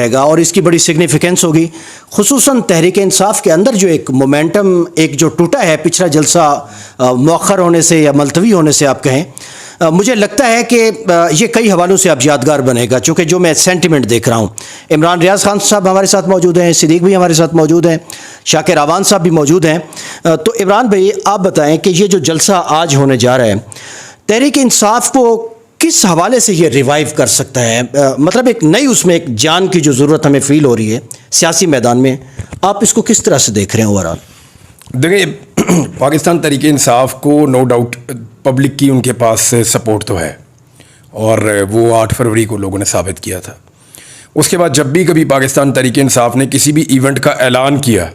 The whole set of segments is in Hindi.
रहेगा और इसकी बड़ी सिग्निफिकेंस होगी। खुसूसन तहरीक इंसाफ के अंदर जो एक मोमेंटम एक जो टूटा है पिछला जलसा मौखर होने से या मुलतवी होने से आप कहें, मुझे लगता है कि ये कई हवालों से अब यादगार बनेगा, चूँकि जो मैं सेंटिमेंट देख रहा हूँ। इमरान रियाज खान साहब हमारे साथ मौजूद हैं, सिद्दीक भी हमारे साथ मौजूद हैं, शाकिर आवान साहब भी मौजूद हैं। तो इमरान भाई आप बताएं कि ये जो जलसा आज होने जा रहा है तहरीक इंसाफ को किस हवाले से ये रिवाइव कर सकता है? मतलब एक नई उसमें एक जान की जो ज़रूरत हमें फ़ील हो रही है सियासी मैदान में, आप इसको किस तरह से देख रहे हैं ओवरऑल? देखिए, पाकिस्तान तहरीक इंसाफ को नो डाउट पब्लिक की उनके पास सपोर्ट तो है और वो 8 फरवरी को लोगों ने साबित किया था। उसके बाद जब भी कभी पाकिस्तान तहरीक इंसाफ ने किसी भी इवेंट का ऐलान किया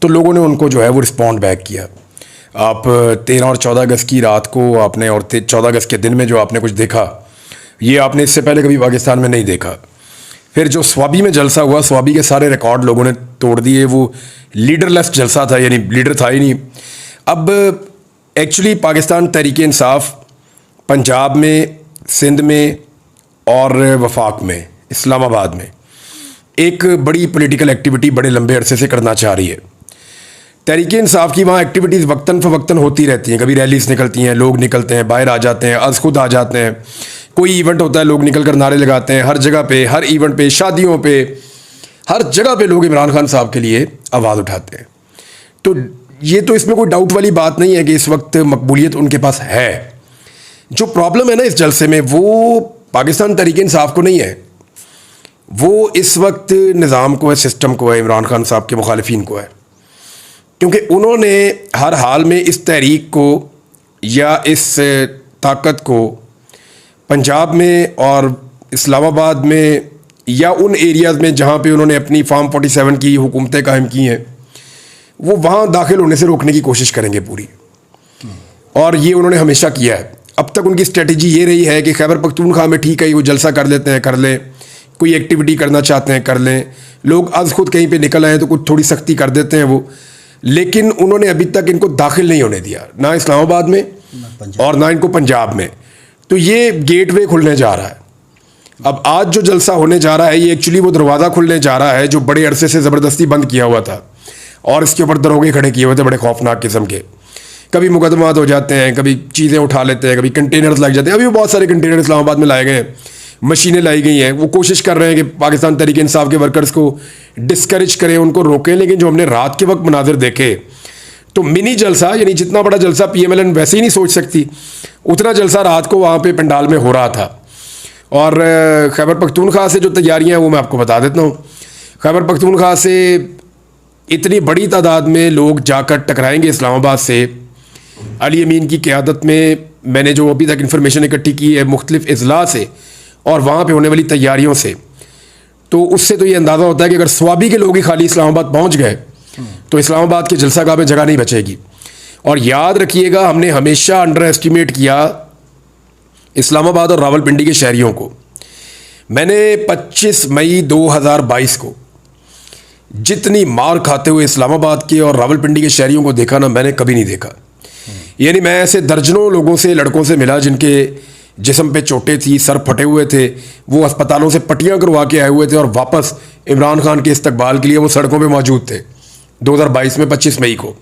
तो लोगों ने उनको जो है वो रिस्पॉन्ड बैक किया। आप 13 और 14 अगस्त की रात को आपने और 14 अगस्त के दिन में जो आपने कुछ देखा, ये आपने इससे पहले कभी पाकिस्तान में नहीं देखा। फिर जो स्वाबी में जलसा हुआ, स्वाबी के सारे रिकॉर्ड लोगों ने तोड़ दिए। वो लीडरलेस जलसा था, यानी लीडर था ही नहीं। अब एक्चुअली पाकिस्तान तहरीक इंसाफ पंजाब में, सिंध में और वफाक में, इस्लामाबाद में एक बड़ी पॉलिटिकल एक्टिविटी बड़े लंबे अरसे से करना चाह रही है। तहरीक इंसाफ की वहाँ एक्टिविटीज़ वक्तन फ़वक्तन होती रहती हैं। कभी रैलीज निकलती हैं, लोग निकलते हैं, बाहर आ जाते हैं, अज़ खुद आ जाते हैं। कोई इवेंट होता है, लोग निकल कर नारे लगाते हैं। हर जगह पे, हर इवेंट पे, शादियों पे, हर जगह पे लोग इमरान खान साहब के लिए आवाज़ उठाते हैं। तो ये तो इसमें कोई डाउट वाली बात नहीं है कि इस वक्त मकबूलियत उनके पास है। जो प्रॉब्लम है ना इस जलसे में, वो पाकिस्तान तहरीक इंसाफ को नहीं है, वो इस वक्त निज़ाम को है, सिस्टम को है, इमरान खान साहब के मुखालिफिन को है। क्योंकि उन्होंने हर हाल में इस तहरीक को या इस ताकत को पंजाब में और इस्लामाबाद में या उन एरियाज़ में जहाँ पे उन्होंने अपनी फार्म 47 की हुकूमतें कायम की हैं, वो वहाँ दाखिल होने से रोकने की कोशिश करेंगे पूरी। और ये उन्होंने हमेशा किया है। अब तक उनकी स्ट्रेटजी ये रही है कि खैबर पख्तूनख्वा में ठीक है, वो जलसा कर लेते हैं, कर लें, कोई एक्टिविटी करना चाहते हैं कर लें, लोग आज खुद कहीं पे निकल आए तो कुछ थोड़ी सख्ती कर देते हैं वो। लेकिन उन्होंने अभी तक इनको दाखिल नहीं होने दिया, ना इस्लामाबाद में और ना इनको पंजाब में। तो ये गेटवे खुलने जा रहा है। अब आज जो जलसा होने जा रहा है, ये एक्चुअली वो दरवाज़ा खुलने जा रहा है जो बड़े अरसे से ज़बरदस्ती बंद किया हुआ था और इसके ऊपर दरोगे खड़े किए हुए थे बड़े खौफनाक किस्म के। कभी मुकदमात हो जाते हैं, कभी चीज़ें उठा लेते हैं, कभी कंटेनर्स लग जाते हैं। अभी बहुत सारे कंटेनर इस्लामाबाद में लाए गए हैं, मशीनें लाई गई हैं। वो कोशिश कर रहे हैं कि पाकिस्तान तहरीक इंसाफ के वर्कर्स को डिस्करेज करें, उनको रोकें। लेकिन जो हमने रात के वक्त मनाजिर देखे, तो मिनी जलसा, यानी जितना बड़ा जलसा PMLN वैसे ही नहीं सोच सकती, उतना जलसा रात को वहाँ पे पंडाल में हो रहा था। और खैबर पख्तूनख्वा से जो तैयारियाँ हैं वो मैं आपको बता देता हूँ। खैबर पख्तूनख्वा से इतनी बड़ी तादाद में लोग जाकर टकराएंगे इस्लामाबाद से। अली अमीन की क़यादत में मैंने जो अभी तक इन्फॉर्मेशन इकट्ठी की है मुख्तलिफ अजला से और वहाँ पे होने वाली तैयारियों से, तो उससे तो ये अंदाज़ा होता है कि अगर स्वाबी के लोग ही खाली इस्लामाबाद पहुँच गए तो इस्लामाबाद के जलसागाह में जगह नहीं बचेगी। और याद रखिएगा, हमने हमेशा अंडर एस्टिमेट किया इस्लामाबाद और रावलपिंडी के शहरियों को। मैंने 25 मई 2022 को जितनी मार खाते हुए इस्लामाबाद के और रावलपिंडी के शहरियों को देखा ना, मैंने कभी नहीं देखा। यानी मैं ऐसे दर्जनों लोगों से, लड़कों से मिला जिनके जिस्म पे चोटें थी, सर फटे हुए थे, वो अस्पतालों से पट्टियाँ करवा के आए हुए थे और वापस इमरान खान के इस्तकबाल के लिए वो सड़कों पे मौजूद थे 2022 में 25 मई को।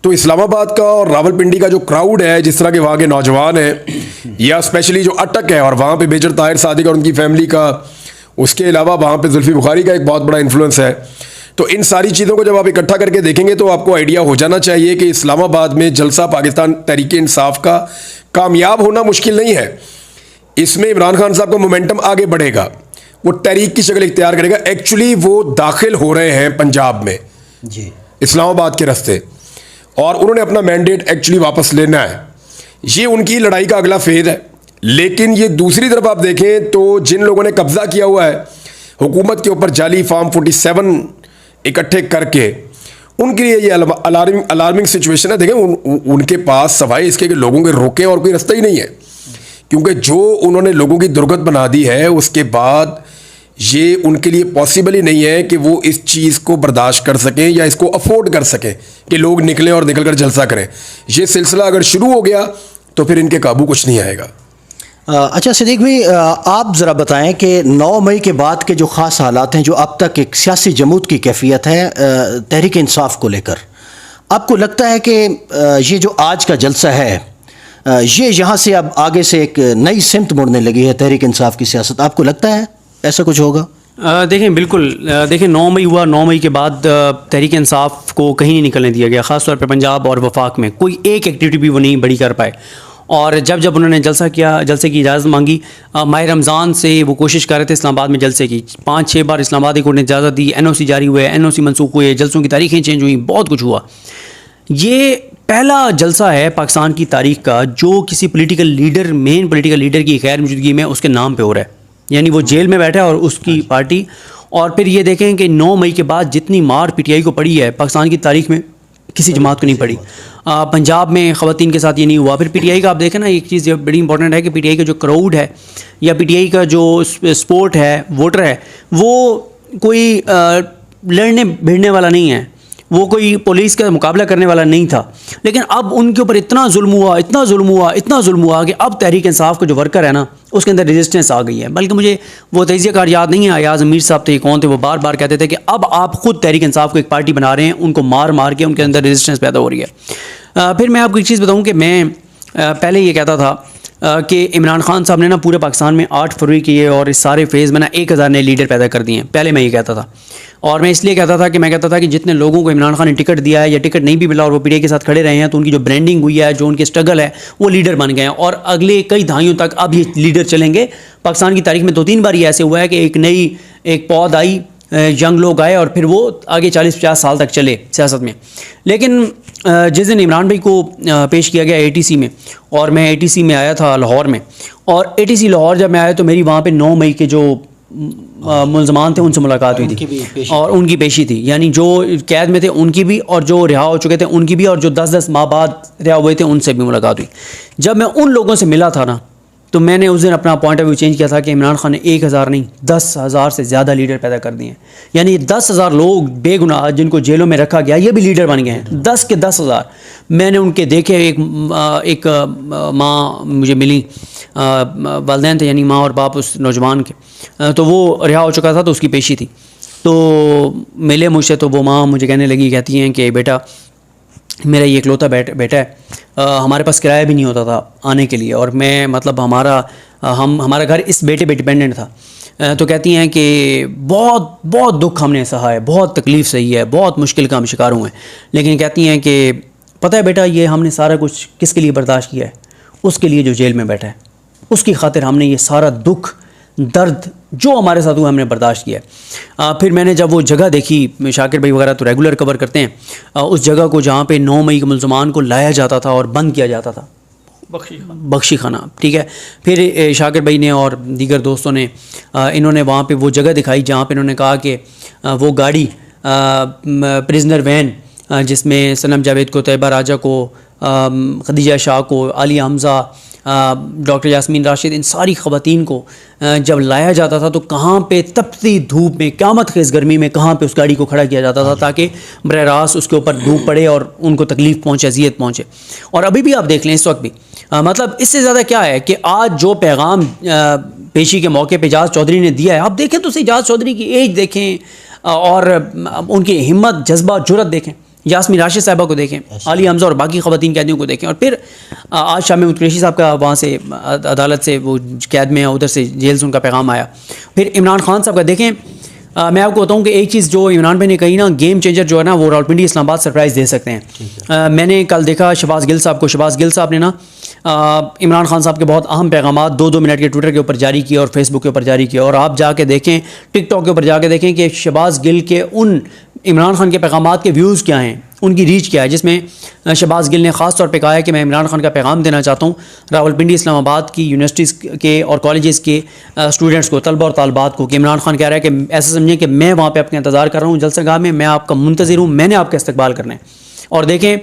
तो इस्लामाबाद का और रावलपिंडी का जो क्राउड है, जिस तरह के वहाँ के नौजवान हैं, या स्पेशली जो अटक है और वहाँ पे मेजर ताहिर सादिक और उनकी फैमिली का, उसके अलावा वहाँ पे जुल्फी बुखारी का एक बहुत बड़ा इन्फ्लुएंस है। तो इन सारी चीज़ों को जब आप इकट्ठा करके देखेंगे तो आपको आइडिया हो जाना चाहिए कि इस्लामाबाद में जलसा पाकिस्तान तहरीक इंसाफ का कामयाब होना मुश्किल नहीं है। इसमें इमरान खान साहब का मोमेंटम आगे बढ़ेगा, वो तहरीक की शक्ल इख्तियार करेगा। एक्चुअली वो दाखिल हो रहे हैं पंजाब में जी, इस्लामाबाद के रास्ते, और उन्होंने अपना मैंडेट एक्चुअली वापस लेना है। ये उनकी लड़ाई का अगला फेज है। लेकिन ये दूसरी तरफ आप देखें तो जिन लोगों ने कब्जा किया हुआ है हुकूमत के ऊपर जाली फार्म 47 इकट्ठे करके, उनके लिए ये अलार्मिंग सिचुएशन है। देखें उनके पास सवाए इसके कि लोगों के रोके और कोई रास्ता ही नहीं है, क्योंकि जो उन्होंने लोगों की दुर्गत बना दी है उसके बाद ये उनके लिए पॉसिबल ही नहीं है कि वो इस चीज़ को बर्दाश्त कर सकें या इसको अफोर्ड कर सकें कि लोग निकलें और निकल कर जलसा करें। ये सिलसिला अगर शुरू हो गया तो फिर इनके काबू कुछ नहीं आएगा। अच्छा सिद्दीक भाई, आप ज़रा बताएं कि 9 मई के बाद के जो ख़ास हालात हैं, जो अब तक एक सियासी जमूद की कैफियत है तहरीक इंसाफ को लेकर, आपको लगता है कि ये जो आज का जलसा है ये यहाँ से अब आगे से एक नई सिमत मुड़ने लगी है तहरीक इंसाफ की सियासत, आपको लगता है ऐसा कुछ होगा? देखें बिल्कुल, देखें 9 मई हुआ, 9 मई के बाद तहरीक इंसाफ को कहीं नहीं निकलने दिया गया, ख़ास तौर पर पंजाब और वफाक में कोई एक एक्टिविटी भी वो नहीं बड़ी कर पाए। और जब जब उन्होंने जलसा किया, जलसे की इजाज़त मांगी, माह रमज़ान से वो कोशिश कर रहे थे इस्लामाबाद में जलसे की, 5-6 बार इस्लामाबाद हाई कोर्ट ने इजाज़त दी, NOC जारी हुए, NOC मनसूख हुए, जलसों की तारीखें चेंज हुई, बहुत कुछ हुआ। ये पहला जलसा है पाकिस्तान की तारीख का जो किसी political leader, main political leader की गैर मौजूदगी में उसके नाम पे हो रहा है, यानी वो जेल में बैठा है और उसकी पार्टी। और फिर ये देखें कि 9 मई के बाद जितनी मार PTI को पड़ी है पाकिस्तान की तारीख में किसी जमात को नहीं पड़ी। पंजाब में ख़वातीन के साथ ये नहीं हुआ। फिर PTI का आप देखें ना, एक चीज़ बड़ी इंपॉर्टेंट है कि PTI का जो क्राउड है या PTI का जो सपोर्ट है, वोटर है, वो कोई लड़ने भिड़ने वाला नहीं है, वो कोई पुलिस का मुकाबला करने वाला नहीं था। लेकिन अब उनके ऊपर इतना जुल्म हुआ, इतना जुल्म हुआ, इतना जुल्म हुआ कि अब तहरीक इंसाफ का जो वर्कर है ना, उसके अंदर रेजिस्टेंस आ गई है। बल्कि मुझे वो तजिया कार याद नहीं है, अयाज अमीर साहब थे, कौन थे, वो बार बार कहते थे कि अब आप खुद तहरीक इंसाफ को एक पार्टी बना रहे हैं, उनको मार मार के उनके अंदर रेजिस्टेंस पैदा हो रही है। फिर मैं आपको एक चीज़ बताऊँ कि मैं पहले ये कहता था कि इमरान खान साहब ने ना पूरे पाकिस्तान में 8 फरवरी की और इस सारे फेज़ में ना 1000 नए लीडर पैदा कर दिए हैं। पहले मैं ये कहता था, और मैं इसलिए कहता था कि मैं कहता था कि जितने लोगों को इमरान खान ने टिकट दिया है या टिकट नहीं भी मिला और वो PTI के साथ खड़े रहे हैं, तो उनकी जो ब्रांडिंग हुई है, जो उनकी स्ट्रगल है, वो लीडर बन गए हैं। और अगले कई दहाइयों तक अब ये लीडर चलेंगे। पाकिस्तान की तारीख में 2-3 बार ये ऐसे हुआ है कि एक पौध आई, यंग लोग आए और फिर वो आगे 40-50 साल तक चले सियासत में। लेकिन जिस दिन इमरान भाई को पेश किया गया ATC में, और मैं ATC में आया था लाहौर में, और ATC लाहौर जब मैं आया तो मेरी वहाँ पे 9 मई के जो मुलजमान थे उनसे मुलाकात हुई थी और उनकी पेशी थी, यानी जो कैद में थे उनकी भी, और जो रिहा हो चुके थे उनकी भी, और जो 10-10 माह बाद रिहा हुए थे उनसे भी मुलाकात हुई। जब मैं उन लोगों से मिला था ना, तो मैंने उस दिन अपना पॉइंट ऑफ व्यू चेंज किया था कि इमरान खान ने 1000 नहीं 10,000 से ज़्यादा लीडर पैदा कर दिए हैं। यानी 10,000 लोग बेगुनाह जिनको जेलों में रखा गया, ये भी लीडर बन गए हैं। 10 के 10,000 मैंने उनके देखे। एक माँ मुझे मिली, वालिदैन थे, यानी माँ और बाप उस नौजवान के, तो वो रिहा हो चुका था, तो उसकी पेशी थी। तो मिले मुझसे, तो वो माँ मुझे कहने लगी, कहती हैं कि बेटा मेरा ये इकलौता बेटा है, हमारे पास किराया भी नहीं होता था आने के लिए, और मैं मतलब हमारा घर इस बेटे पे डिपेंडेंट था। तो कहती हैं कि बहुत बहुत दुख हमने सहा है, बहुत तकलीफ़ सही है, बहुत मुश्किल का हम शिकार हुए हैं। लेकिन कहती हैं कि पता है बेटा, ये हमने सारा कुछ किसके लिए बर्दाश्त किया है? उसके लिए जो जेल में बैठा है, उसकी खातिर हमने ये सारा दुख दर्द जो हमारे साथ हुआ हमने बर्दाश्त किया। फिर मैंने जब वो जगह देखी, शाकिर भाई वगैरह तो रेगुलर कवर करते हैं, उस जगह को जहाँ पे 9 मई के मुलजमान को लाया जाता था और बंद किया जाता था, बख्शी खाना, ठीक है। फिर शाकिर भाई ने और दीगर दोस्तों ने इन्होंने वहाँ पे वो जगह दिखाई जहाँ पे इन्होंने कहा कि वो गाड़ी प्रिजनर वैन जिसमें सनम जावेद को, तैयबा राजा को, खदीजा शाह को, आलिया हमज़ा, डॉक्टर यास्मीन राशिद, इन सारी ख़वातीन को जब लाया जाता था तो कहाँ पे तपती धूप में, क़यामत ख़ेज़ गर्मी में, कहाँ पे उस गाड़ी को खड़ा किया जाता था ताकि बरह रास्त उसके ऊपर धूप पड़े और उनको तकलीफ़ पहुँचे, अज़ियत पहुँचे। और अभी भी आप देख लें, इस वक्त भी मतलब इससे ज़्यादा क्या है कि आज जो पैगाम पेशी के मौके पर एजाज़ चौधरी ने दिया है, आप देखें तो एजाज़ चौधरी की एज देखें और उनकी हिम्मत, जज्बा, जुर्रत देखें। यास्मीन राशिद साहिबा को देखें, आलिया हमज़ा और बाकी ख़वातीन कैदियों को देखें। और फिर आज शाम में कुरैशी साहब का वहाँ से अदालत से वो कैद में है, उधर से जेल से उनका पैगाम आया। फिर इमरान खान साहब का देखें। मैं आपको बताऊं कि एक चीज़ जो इमरान भाई ने कही ना, गेम चेंजर जो है ना, वो रावलपिंडी इस्लामाबाद सरप्राइज़ दे सकते हैं। मैंने कल देखा शहबाज गिल साहब को, शहबाज गिल साहब ने ना इमरान खान साहब के बहुत अहम पैगाम 2-2 मिनट के ट्विटर के ऊपर जारी किए और फेसबुक के ऊपर जारी किए। और आप जाके देखें, टिकटॉक के ऊपर जाके देखें कि शहबाज गिल के उन इमरान खान के पैगाम के व्यूज़ क्या हैं, उनकी रीच क्या है, जिसमें शहबाज गिल ने ख़ास तौर पे कहा है कि मैं इमरान खान का पैगाम देना चाहता हूँ रावलपिंडी इस्लामाबाद की यूनिवर्सिटीज़ के और कॉलेजेस के स्टूडेंट्स को, तलबा और तालबात को, कि इमरान खान कह रहा है कि ऐसा समझें कि मैं वहाँ पे आपका इंतज़ार कर रहा हूँ जलसागाह में, मैं आपका मुंतज़िर हूँ, मैंने आपका इस्तकबाल करना है। और देखें,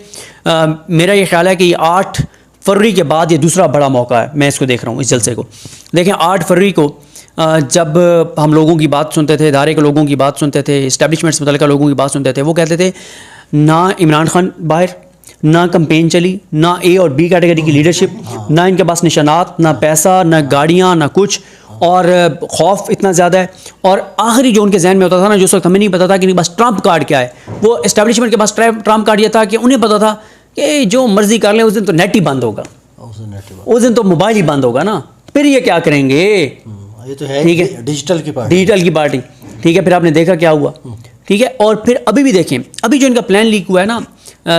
मेरा ये ख्याल है कि 8 फरवरी के बाद ये दूसरा बड़ा मौका है, मैं इसको देख रहा हूँ, इस जलसे को। देखें 8 फरवरी को जब हम लोगों की बात सुनते थे, इदारे के लोगों की बात सुनते थे, इस्टेब्लिशमेंट से मुतल्लिक़ लोगों की बात सुनते थे, वो कहते थे ना इमरान खान बाहर, ना कैंपेन चली, ना ए और बी कैटेगरी की लीडरशिप, ना इनके पास निशानात, ना पैसा, ना गाड़ियाँ, ना कुछ, और खौफ इतना ज़्यादा है। और आखिरी जो उनके जहन में होता था ना, जिस वक्त हमें नहीं पता था कि इनके पास ट्रम्प कार्ड क्या है, वो एस्टेब्लिशमेंट के पास ट्रम्प कार्ड ये था कि उन्हें पता था कि जो मर्जी कर लें उस दिन तो नेट ही बंद होगा, उस दिन तो मोबाइल ही बंद होगा ना, फिर ये क्या करेंगे। ये तो है, ठीक है, डिजिटल की पार्टी। ठीक है, फिर आपने देखा क्या हुआ। ठीक है, और फिर अभी भी देखें, अभी जो इनका प्लान लीक हुआ है ना,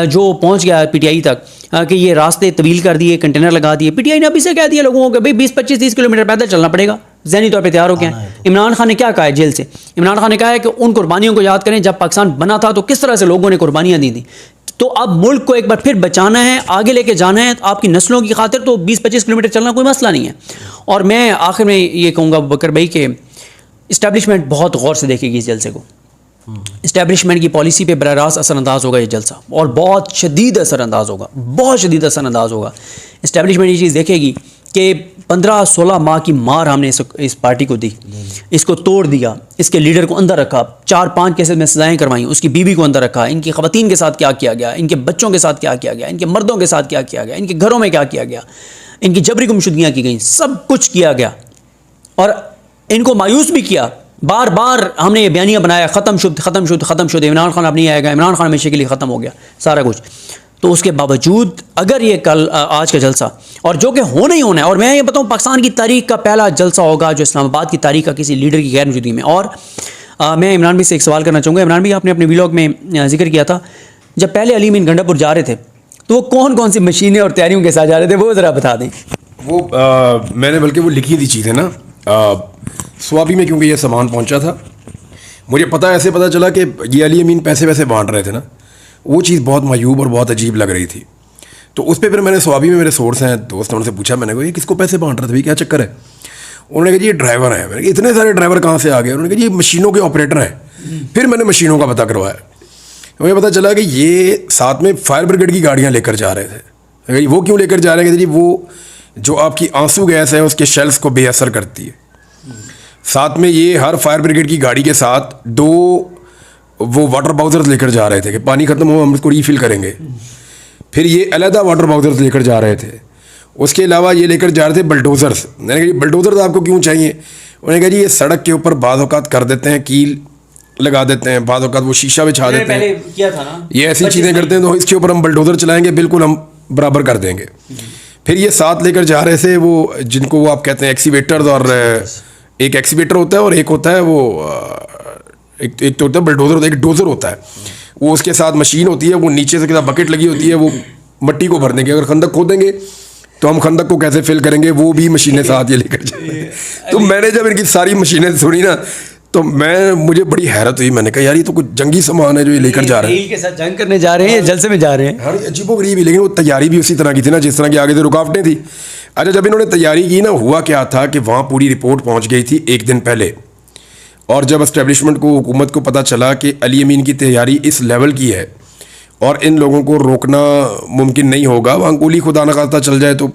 जो पहुंच गया पीटीआई तक, कि ये रास्ते तवील कर दिए, कंटेनर लगा दिए। पीटीआई ने अभी से कह दिया लोगों को भाई 20-25-30 किलोमीटर पैदल चलना पड़ेगा, ज़हनी तौर पे तैयार हो गए हैं। इमरान खान ने क्या कहा है जेल से? इमरान खान ने कहा है कि उन कुर्बानियों को याद करें जब पाकिस्तान बना था तो किस तरह से लोगों ने कुर्बानियाँ दी थी। तो अब मुल्क को एक बार फिर बचाना है, आगे लेके जाना है, आपकी नस्लों की खातिर तो 20-25 किलोमीटर चलना कोई मसला नहीं है। और मैं आखिर में ये कहूँगा बकर भाई के इस्टेब्लिशमेंट बहुत गौर से देखेगी इस जलसे को। इस्टेब्लिशमेंट की पॉलिसी पे बराह रास्त असरअंदाज होगा ये जलसा, और बहुत शदीद असरअंदाज होगा, बहुत शदीद असरअंदाज होगा। इस्टेब्लिशमेंट ये चीज़ देखेगी कि 15-16 माह की मार हमने इस पार्टी को दी, इसको तोड़ दिया, इसके लीडर को अंदर रखा, 4-5 केसेस में सजाएं करवाई, उसकी बीवी को अंदर रखा, इनकी ख़वातीन के साथ क्या किया गया, इनके बच्चों के साथ क्या किया गया, इनके मर्दों के साथ क्या किया गया, इनके घरों में क्या किया गया, इनकी जबरी गुमशुदगियाँ की गई, सब कुछ किया गया। और इनको मायूस भी किया। बार बार हमने ये बयानिया बनाया, ख़त्म शुद्ध ख़त्म शुद्ध ख़त्म शुद्ध, इमरान खान अब नहीं आएगा, इमरान खान हमेशा के लिए ख़त्म हो गया सारा कुछ। तो उसके बावजूद अगर ये कल आज का जलसा, और जो कि होना ही होना है, और मैं ये बताऊँ पाकिस्तान की तारीख का पहला जलसा होगा जो इस्लामाबाद की तारीख का किसी लीडर की गैर मौजूदगी में। और मैं इमरान भाई से एक सवाल करना चाहूँगा। इमरान भाई, आपने अपने व्लॉग में जिक्र किया था जब पहले अली अमीन गंडापुर जा रहे थे तो वो कौन कौन सी मशीनें और तैयारियों के साथ जा रहे थे, वो ज़रा बता दें। वो मैंने बल्कि वो लिखी थी चीज़ें ना, स्वाबी में क्योंकि ये सामान पहुंचा था, मुझे ऐसे पता चला कि ये अली अमीन पैसे वैसे बांट रहे थे ना, वो चीज़ बहुत मायूब और बहुत अजीब लग रही थी। तो उस पर फिर मैंने स्वाबी में, मेरे सोर्स हैं दोस्त ने, उनसे पूछा, मैंने कहा ये किसको पैसे बांट रहे थे, क्या चक्कर है? उन्होंने कहा जी ये ड्राइवर है। मैंने कहा इतने सारे ड्राइवर कहाँ से आ गए? उन्होंने कहा जी ये मशीनों के ऑपरेटर हैं। फिर मैंने मशीनों का पता करवाया, मुझे पता चला कि ये साथ में फायर ब्रिगेड की गाड़ियाँ लेकर जा रहे थे। वो क्यों लेकर जा रहे हैं? जी वो जो आपकी आंसू गैस है उसके शेल्स को बेअसर करती है। साथ में ये हर फायर ब्रिगेड की गाड़ी के साथ 2 वो वाटर बाउजर्स लेकर जा रहे थे कि पानी ख़त्म हो हम इसको रीफिल करेंगे। फिर ये अलहदा वाटर बाउजर्स लेकर जा रहे थे। उसके अलावा ये लेकर जा रहे थे बल्डोज़र्स। मैंने कहा बल्डोज़र्स आपको क्यों चाहिए? उन्होंने कहा जी ये सड़क के ऊपर बाज़ औक़ात कर देते हैं, कील लगा देते हैं, बाज़ औक़ात वो शीशा बिछा देते हैं, किया था ना, ये ऐसी चीज़ें करते हैं, तो इसके ऊपर हम बल्डोज़र चलाएँगे, बिल्कुल हम बराबर कर देंगे। फिर ये साथ लेकर जा रहे थे वो जिनको वो आप कहते हैं एक्सीवेटर्स, और एक एक्सीवेटर होता है और एक होता है वो एक तो होता है बल्डोज़र होता है, एक डोज़र होता है, वो उसके साथ मशीन होती है, वो नीचे से बकेट लगी होती है, वो मट्टी को भरने की, अगर खंदक खोदेंगे तो हम खंदक को कैसे फिल करेंगे, वो भी मशीनें साथ ये लेकर जाए। तो मैंने जब इनकी सारी मशीनें सुनी ना तो मुझे बड़ी हैरत हुई। मैंने कहा यार ये तो कुछ जंगी सामान है जो ये लेकर जा रहे हैं, के साथ जंग करने जा रहे हैं, जलसे में जा रहे हैं। हर अजीबोगरीब ही, लेकिन वो तैयारी भी उसी तरह की थी ना जिस तरह की आगे से रुकावटें थी। अच्छा, जब इन्होंने तैयारी की ना, हुआ क्या था कि वहाँ पूरी रिपोर्ट पहुँच गई थी एक दिन पहले, और जब इस्टेब्लिशमेंट को, हुकूमत को पता चला कि अली अमीन की तैयारी इस लेवल की है और इन लोगों को रोकना मुमकिन नहीं होगा, वहाँ गोली खुदा न खास्ता चल जाए तो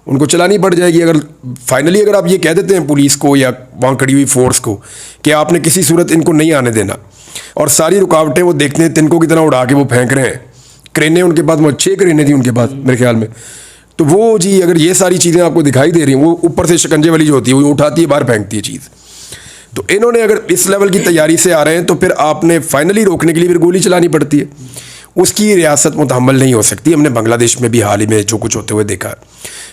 उनको चलानी पड़ जाएगी। अगर फाइनली अगर आप ये कह देते हैं पुलिस को या वहाँ खड़ी हुई फोर्स को कि आपने किसी सूरत इनको नहीं आने देना, और सारी रुकावटें वो देखते हैं तिनकों की तरह उड़ा के वो फेंक रहे हैं, क्रेनें उनके पास 6 क्रेनें थी उनके पास मेरे ख्याल में, तो वो जी अगर ये सारी चीज़ें आपको दिखाई दे रही हैं, वो ऊपर से शिकंजे वाली जो होती है वो उठाती है बाहर फेंकती है चीज़, तो इन्होंने अगर इस लेवल की तैयारी से आ रहे हैं तो फिर आपने फाइनली रोकने के लिए फिर गोली चलानी पड़ती है। उसकी रियासत मुतहम्मल नहीं हो सकती। हमने बांग्लादेश में भी हाल ही में जो कुछ होते हुए देखा।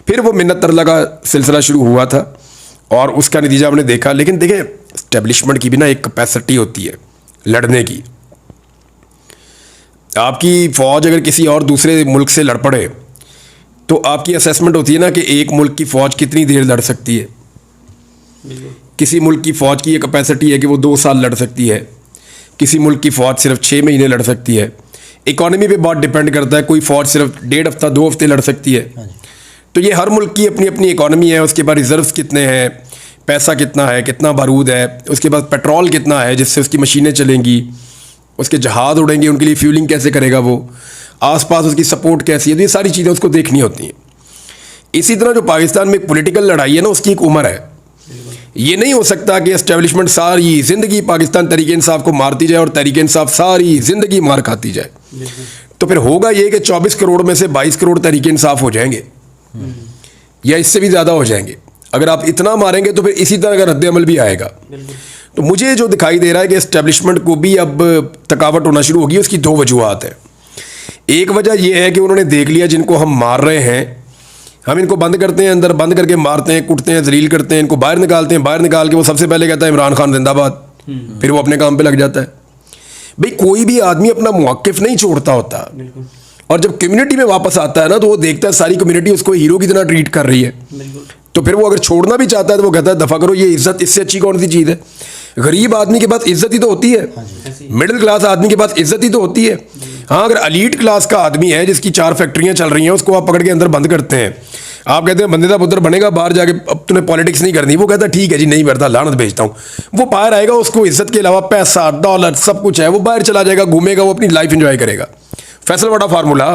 फिर वो मिन्नत तरला का सिलसिला शुरू हुआ था और उसका नतीजा हमने देखा। लेकिन देखें, इस्टेब्लिशमेंट की भी ना एक कैपेसिटी होती है लड़ने की। आपकी फ़ौज अगर किसी और दूसरे मुल्क से लड़ पड़े तो आपकी असेसमेंट होती है ना कि एक मुल्क की फ़ौज कितनी देर लड़ सकती है। किसी मुल्क की फ़ौज की ये कैपेसिटी है कि वो 2 साल लड़ सकती है, किसी मुल्क की फ़ौज सिर्फ 6 महीने लड़ सकती है। इकॉनमी पे बहुत डिपेंड करता है, कोई फ़ौज सिर्फ 1.5 हफ्ता 2 हफ्ते लड़ सकती है। तो ये हर मुल्क की अपनी अपनी इकॉनमी है, उसके बाद रिजर्व्स कितने हैं, पैसा कितना है, कितना बारूद है, उसके बाद पेट्रोल कितना है जिससे उसकी मशीनें चलेंगी, उसके जहाज़ उड़ेंगे, उनके लिए फ्यूलिंग कैसे करेगा वो, आसपास उसकी सपोर्ट कैसी है, तो ये सारी चीज़ें उसको देखनी होती हैं। इसी तरह जो पाकिस्तान में एक पॉलिटिकल लड़ाई है ना, उसकी एक उम्र है। ये नहीं हो सकता कि एस्टेब्लिशमेंट सारी ज़िंदगी पाकिस्तान तहरीक इंसाफ को मारती जाए और तहरीक इंसाफ सारी ज़िंदगी मार खाती जाए। तो फिर होगा ये कि 24 करोड़ में से 22 करोड़ तहरीक इंसाफ हो जाएंगे या इससे भी ज़्यादा हो जाएंगे। अगर आप इतना मारेंगे तो फिर इसी तरह का रद्द अमल भी आएगा। तो मुझे जो दिखाई दे रहा है कि एस्टेब्लिशमेंट को भी अब थकावट होना शुरू होगी। उसकी दो वजूहत है। एक वजह यह है कि उन्होंने देख लिया जिनको हम मार रहे हैं, हम इनको बंद करते हैं, अंदर बंद करके मारते हैं, कुटते हैं, जलील करते हैं, इनको बाहर निकालते हैं। बाहर निकाल के वो सबसे पहले कहता है इमरान खान जिंदाबाद, फिर वो अपने काम पे लग जाता है। भाई कोई भी आदमी अपना मौक़िफ़ नहीं छोड़ता होता, और जब कम्युनिटी में वापस आता है ना तो वो देखता है सारी कम्युनिटी उसको हीरो की तरह ट्रीट कर रही है, तो फिर वो अगर छोड़ना भी चाहता है तो वो कहता है दफ़ा करो, ये इज्जत इससे अच्छी कौन सी चीज़ है। गरीब आदमी के पास इज्जत ही तो होती है, मिडिल क्लास आदमी के पास इज्जत ही तो होती है। हाँ, अगर एलीट क्लास का आदमी है जिसकी 4 फैक्ट्रियाँ चल रही हैं, उसको आप पकड़ के अंदर बंद करते हैं, आप कहते हैं बंदे का पुत्र बनेगा, बाहर जाके अब तूने पॉलिटिक्स नहीं करनी, वो कहता है ठीक है जी नहीं करता, लानत भेजता हूँ। वो बाहर आएगा, उसको इज्जत के अलावा पैसा दौलत सब कुछ है, वो बाहर चला जाएगा, घूमेगा, वो अपनी लाइफ एंजॉय करेगा। फैसल वाला फार्मूला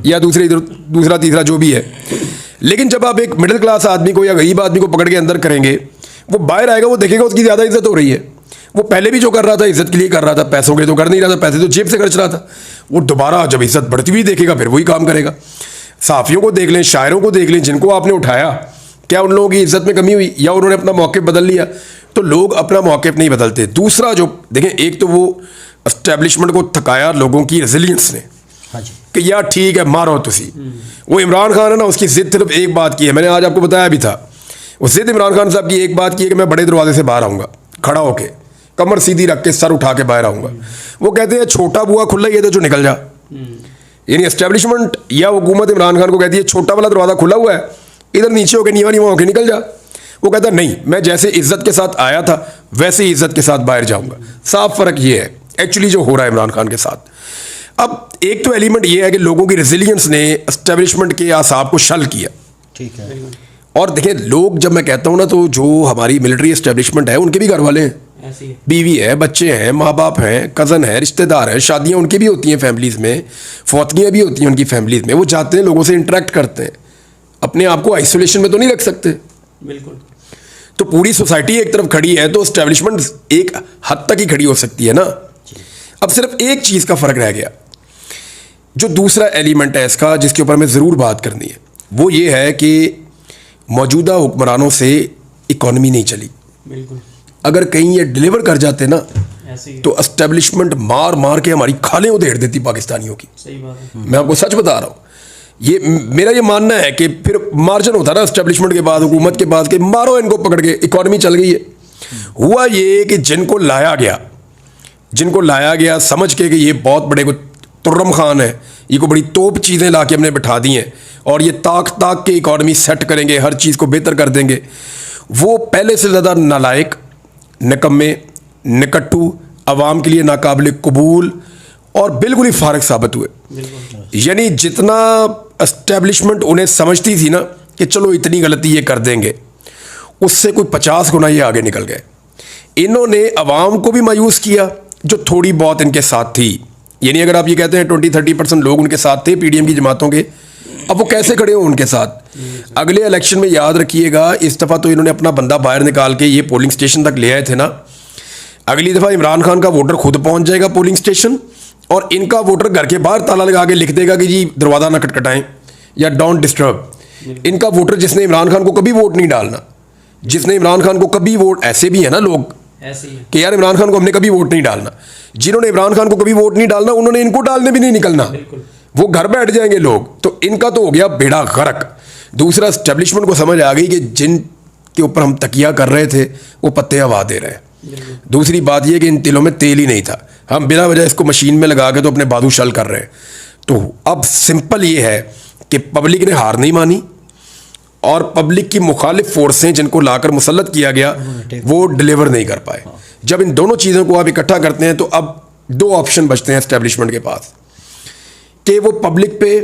या दूसरा तीसरा जो भी है। लेकिन जब आप एक मिडिल क्लास आदमी को या गरीब आदमी को पकड़ के अंदर करेंगे, वो बाहर आएगा, वो देखेगा उसकी ज़्यादा इज्जत हो रही है। वो पहले भी जो कर रहा था इज्जत के लिए कर रहा था, पैसों के लिए तो कर नहीं रहा था, पैसे तो जेब से खर्च रहा था। वो दोबारा जब इज्जत बढ़ती हुई देखेगा फिर वही काम करेगा। सहाफ़ियों को देख लें, शायरों को देख लें, जिनको आपने उठाया, क्या उन लोगों की इज्जत में कमी हुई या उन्होंने अपना मौक़िफ़ बदल लिया? तो लोग अपना मौक़िफ़ नहीं बदलते। दूसरा जो देखें, एक तो वो एस्टेब्लिशमेंट को थकाया लोगों की रेजिलियंस ने, हाँ जी, कि यार ठीक है मारो तुसी। वो इमरान खान है ना, उसकी जिद सिर्फ एक बात की है, मैंने आज आपको बताया भी था। वो जिद इमरान खान साहब की एक बात की है कि मैं बड़े दरवाजे से बाहर आऊँगा, खड़ा होके कमर सीधी रख के सर उठा के बाहर आऊँगा। वो कहते हैं छोटा बुआ खुला ही है तो जो निकल जा। यानी एस्टेब्लिशमेंट या हुकूमत इमरान खान को कहती है छोटा वाला दरवाज़ा खुला हुआ है, इधर नीचे होके नीवा नीवा होके निकल जा। वो कहता है नहीं, मैं जैसे इज्जत के साथ आया था वैसे ही इज्जत के साथ बाहर जाऊँगा। साफ फ़र्क ये है एक्चुअली जो हो रहा है इमरान खान के साथ। अब एक तो एलिमेंट ये है कि लोगों की रेजिलियंस ने एस्टेब्लिशमेंट के आसाब को शल किया। ठीक है। और देखिए लोग, जब मैं कहता हूँ ना, तो जो हमारी मिलिट्री एस्टेब्लिशमेंट है उनके भी घर वाले हैं, बीवी है, बच्चे हैं, माँ बाप हैं, कज़न है, रिश्तेदार हैं, शादियाँ उनकी भी होती हैं फैमिलीज़ में, फौतगियाँ भी होती हैं उनकी फैमिलीज़ में। वो जाते हैं, लोगों से इंटरेक्ट करते हैं, अपने आप को आइसोलेशन में तो नहीं रख सकते। बिल्कुल। तो पूरी सोसाइटी एक तरफ खड़ी है तो एस्टेब्लिशमेंट एक हद तक ही खड़ी हो सकती है ना। अब सिर्फ एक चीज़ का फ़र्क रह गया, जो दूसरा एलिमेंट है इसका, जिसके ऊपर हमें ज़रूर बात करनी है, वो ये है कि मौजूदा हुक्मरानों से इकॉनमी नहीं चली। बिल्कुल। अगर कहीं ये डिलीवर कर जाते ना ऐसे ही तो एस्टेब्लिशमेंट मार मार के हमारी खालें उधेड़ देती पाकिस्तानियों की। सही बात है। मैं आपको सच बता रहा हूँ, ये मेरा ये मानना है कि फिर मार्जिन होता ना एस्टेब्लिशमेंट के बाद, हुकूमत के बाद, के मारो इनको पकड़ के, इकॉनमी चल गई है। हुआ ये कि जिनको लाया गया समझ के कि ये बहुत बड़े को तुर्रम खान है, ये को बड़ी तोप चीज़ें ला के हमने बिठा दी हैं और ये ताक के इकॉनमी सेट करेंगे, हर चीज़ को बेहतर कर देंगे, वो पहले से ज़्यादा नालायक, निकम्मे, निकट्टू, अवाम के लिए नाकाबिल कबूल और बिल्कुल ही फारग साबित हुए। यानी जितना एस्टेब्लिशमेंट उन्हें समझती थी ना कि चलो इतनी गलती ये कर देंगे, उससे कोई 50 गुना ये आगे निकल गए। इन्होंने अवाम को भी मायूस किया जो थोड़ी बहुत इनके साथ थी। यानी अगर आप ये कहते हैं 20-30% लोग उनके साथ थे पीडीएम की जमातों के, अब वो कैसे खड़े हो उनके साथ। अगले इलेक्शन में याद रखिएगा, इस दफ़ा तो इन्होंने अपना बंदा बाहर निकाल के ये पोलिंग स्टेशन तक ले आए थे ना, अगली दफ़ा इमरान खान का वोटर खुद पहुंच जाएगा पोलिंग स्टेशन और इनका वोटर घर के बाहर ताला लगा के लिख देगा कि जी दरवाज़ा ना खटखटाएं या डोंट डिस्टर्ब। इनका वोटर जिसने इमरान खान को कभी वोट नहीं डालना, जिसने इमरान खान को कभी वोट, ऐसे भी है ना लोग कि यार इमरान खान को हमने कभी वोट नहीं डालना, जिन्होंने इमरान खान को कभी वोट नहीं डालना उन्होंने इनको डालने भी नहीं निकलना, वो घर बैठ जाएंगे लोग। तो इनका तो हो गया बेड़ा गर्क। दूसरा, एस्टेब्लिशमेंट को समझ आ गई कि जिन के ऊपर हम तकिया कर रहे थे वो पत्ते हवा दे रहे हैं। दूसरी बात यह कि इन तिलों में तेल ही नहीं था, हम बिना वजह इसको मशीन में लगा के तो अपने बादू शल कर रहे हैं। तो अब सिंपल ये है कि पब्लिक ने हार नहीं मानी और पब्लिक की मुखालिफ फोर्सें जिनको लाकर मुसल्लत किया गया वो डिलीवर नहीं कर पाए। जब इन दोनों चीज़ों को आप इकट्ठा करते हैं तो अब 2 ऑप्शन बचते हैं एस्टेब्लिशमेंट के पास कि वो पब्लिक पे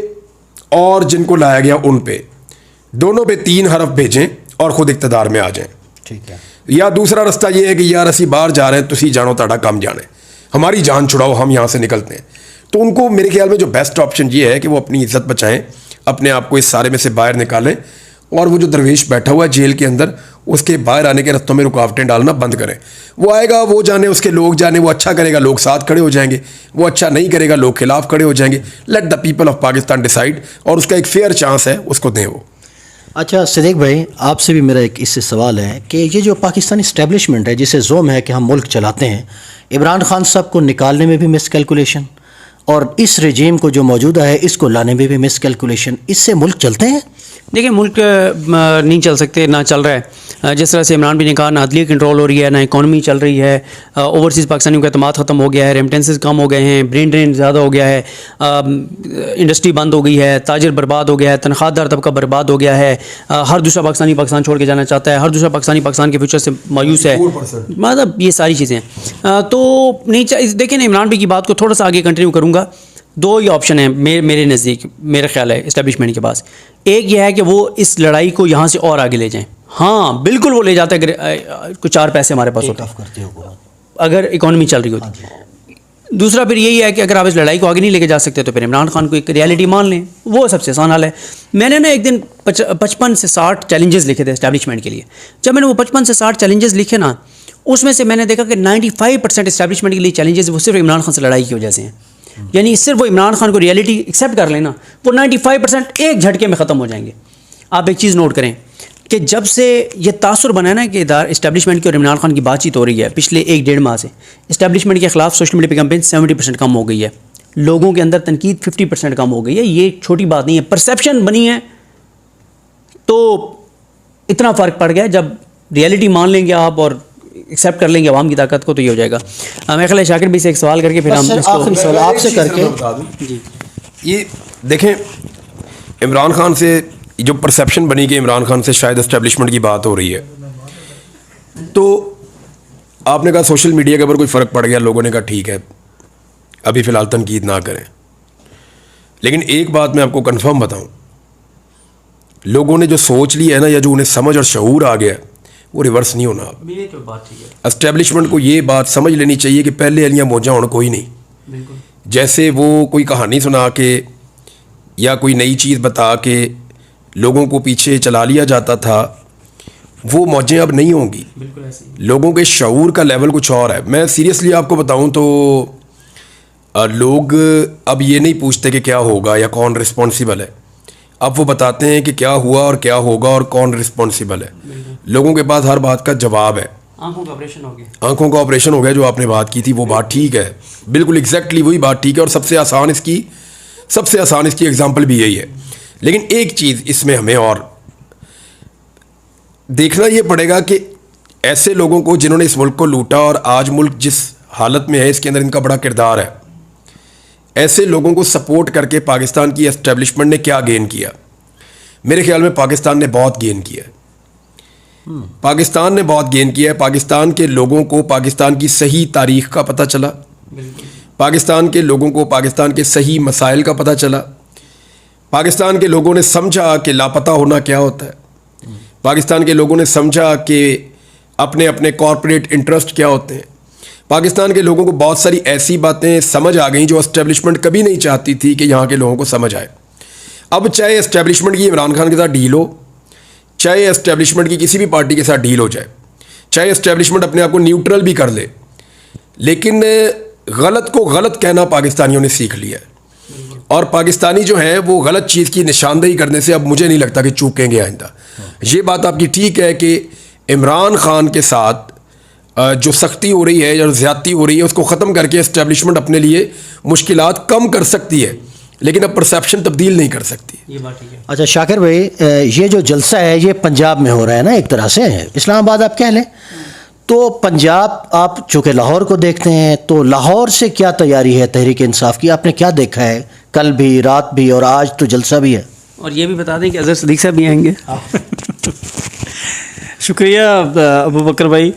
और जिनको लाया गया उन पे, दोनों पे 3 हरफ भेजें और ख़ुद इक़्तिदार में आ जाएं। ठीक है। या दूसरा रास्ता ये है कि यार असी बाहर जा रहे हैं, तुसी जानो ताड़ा कम जाने, हमारी जान छुड़ाओ, हम यहाँ से निकलते हैं। तो उनको मेरे ख्याल में जो बेस्ट ऑप्शन ये है कि वो अपनी इज्जत बचाएं, अपने आप को इस सारे में से बाहर निकालें और वो जो दरवेश बैठा हुआ है जेल के अंदर उसके बाहर आने के रास्तों में रुकावटें डालना बंद करें। वो आएगा, वो जाने, उसके लोग जाने, वो अच्छा करेगा लोग साथ खड़े हो जाएंगे, वो अच्छा नहीं करेगा लोग खिलाफ खड़े हो जाएंगे। Let the people of Pakistan decide, और उसका एक फेयर चांस है, उसको दें वो। अच्छा सिद्दीक भाई, आपसे भी मेरा एक इससे सवाल है कि ये जो पाकिस्तानी इस्टेब्लिशमेंट है जिसे जोम है कि हम मुल्क चलाते हैं, इमरान खान साहब को निकालने में भी मिसकैलकुलेशन और इस रजीम को जो मौजूदा है इसको लाने में भी मिसकैलकुलेशन, इससे मुल्क चलते हैं? देखिए, मुल्क नहीं चल सकते, ना चल रहा है। जिस तरह से इमरान भी ने कहा, ना अदलिया कंट्रोल हो रही है, ना इकॉनमी चल रही है, ओवरसीज़ पाकिस्तानियों का एतमाद ख़त्म हो गया है, रेमिटेंसेस कम हो गए हैं, ब्रेन ड्रेन ज़्यादा हो गया है, इंडस्ट्री बंद हो गई है, ताजिर बर्बाद हो गया है, तनख्वाहदार तबका बर्बाद हो गया है, हर दूसरा पाकिस्तानी पाकिस्तान छोड़ के जाना चाहता है, हर दूसरा पाकिस्तानी पाकिस्तान के फ्यूचर से मायूस है, मतलब ये सारी चीज़ें। तो नहीं, देखिए ना, इमरान भाई की बात को थोड़ा सा आगे कंटिन्यू करूँगा। दो ही ऑप्शन हैं मेरे नज़दीक, मेरा ख्याल है इस्टेब्लिशमेंट के पास। एक यह है कि वो इस लड़ाई को यहाँ से और आगे ले जाएं। हाँ बिल्कुल, वो ले जाते हैं कुछ 4 पैसे हमारे पास होते हैं अगर इकॉनमी चल रही होती। दूसरा फिर यही है कि अगर आप इस लड़ाई को आगे नहीं लेके जा सकते तो फिर इमरान खान को एक रियलिटी मान लें, वो सबसे आसान हाल है। मैंने ना एक दिन 55 से 60 चैलेंजेस लिखे थे इस्टेब्लिशमेंट के लिए। जब मैंने वो 55 से 60 चैलेंजेस लिखे ना, उसमें से मैंने देखा कि 95% इस्टेब्लिशमेंट के लिए चैलेंजेस वो सिर्फ इमरान खान से लड़ाई की वजह से हैं। यानी सिर्फ वो इमरान खान को रियलिटी एक्सेप्ट कर लेना, वो 95% एक झटके में ख़त्म हो जाएंगे। आप एक चीज़ नोट करें कि जब से ये तासुर बना है ना कि इस्टेब्लिशमेंट की और इमरान खान की बातचीत हो रही है पिछले 1-1.5 माह से, इस्टेब्लिशमेंट के ख़िलाफ़ सोशल मीडिया पे कैंपेन 70% कम हो गई है, लोगों के अंदर तनकीद 50% कम हो गई है। ये छोटी बात नहीं है, परसेप्शन बनी है तो इतना फ़र्क पड़ गया। जब रियलिटी मान लेंगे आप और एक्सेप्ट कर लेंगे आवाम की ताकत को, तो ये हो जाएगा। मैं ख्याल है शाकिर भाई से एक सवाल करके फिर हम आखिरी सवाल आपसे करके जी, ये देखें, इमरान खान से जो परसेप्शन बनी कि इमरान खान से शायद एस्टेब्लिशमेंट की बात हो रही है, तो आपने कहा सोशल मीडिया के ऊपर कोई फ़र्क पड़ गया, लोगों ने कहा ठीक है अभी फ़िलहाल तनकीद ना करें। लेकिन एक बात मैं आपको कंफर्म बताऊं, लोगों ने जो सोच ली है ना, या जो उन्हें समझ और शऊर आ गया, वो रिवर्स नहीं होना। मेरी तो बात ठीक है, एस्टेब्लिशमेंट को ये बात समझ लेनी चाहिए कि पहले अलियाँ मौजा होना कोई नहीं। बिल्कुल। जैसे वो कोई कहानी सुना के या कोई नई चीज़ बता के लोगों को पीछे चला लिया जाता था, वो मौजें अब नहीं होंगी। बिल्कुल ऐसे ही। लोगों के शऊर का लेवल कुछ और है। मैं सीरियसली आपको बताऊं तो लोग अब ये नहीं पूछते कि क्या होगा या कौन रिस्पॉन्सिबल है, अब वो बताते हैं कि क्या हुआ और क्या होगा और कौन रिस्पॉन्सिबल है। लोगों के पास हर बात का जवाब है। आंखों का ऑपरेशन हो गया, आंखों का ऑपरेशन हो गया, जो आपने बात की थी वो बात ठीक है, बिल्कुल एग्जैक्टली वही बात ठीक है। और सबसे आसान इसकी एग्जाम्पल भी यही है। लेकिन एक चीज़ इसमें हमें और देखना ये पड़ेगा कि ऐसे लोगों को जिन्होंने इस मुल्क को लूटा और आज मुल्क जिस हालत में है इसके अंदर इनका बड़ा किरदार है, ऐसे लोगों को सपोर्ट करके पाकिस्तान की एस्टेब्लिशमेंट ने क्या गेन किया? मेरे ख्याल में पाकिस्तान ने बहुत गेन किया है। पाकिस्तान ने बहुत गेन किया है। पाकिस्तान के लोगों को पाकिस्तान की सही तारीख का पता चला, पाकिस्तान के लोगों को पाकिस्तान के सही मसाइल का पता चला, पाकिस्तान के लोगों ने समझा कि लापता होना क्या होता है, पाकिस्तान के लोगों ने समझा कि अपने अपने कॉरपोरेट इंटरेस्ट क्या होते हैं। पाकिस्तान के लोगों को बहुत सारी ऐसी बातें समझ आ गई जो एस्टेब्लिशमेंट कभी नहीं चाहती थी कि यहाँ के लोगों को समझ आए। अब चाहे एस्टेब्लिशमेंट की इमरान खान के साथ डील हो, चाहे एस्टेब्लिशमेंट की किसी भी पार्टी के साथ डील हो जाए, चाहे एस्टेब्लिशमेंट अपने आप को न्यूट्रल भी कर ले, लेकिन गलत को गलत कहना पाकिस्तानियों ने सीख लिया है। और पाकिस्तानी जो हैं वो गलत चीज़ की निशानदेही करने से अब मुझे नहीं लगता कि चूकेंगे आइंदा। ये बात आपकी ठीक है कि इमरान खान के साथ जो सख्ती हो रही है या ज़्यादती हो रही है उसको ख़त्म करके एस्टेब्लिशमेंट अपने लिए मुश्किलात कम कर सकती है, लेकिन अब परसेप्शन तब्दील नहीं कर सकती। ये बात ठीक है। अच्छा शाकिर भाई, ये जो जलसा है ये पंजाब में हो रहा है ना, एक तरह से इस्लामाबाद आप कह लें, तो पंजाब आप चूँकि लाहौर को देखते हैं, तो लाहौर से क्या तैयारी है तहरीक इंसाफ की? आपने क्या देखा है? कल भी, रात भी और आज तो जलसा भी है। और ये भी बता दें कि अज़हर सदीक साहब भी आएंगे। शुक्रिया अबू बकर भाई।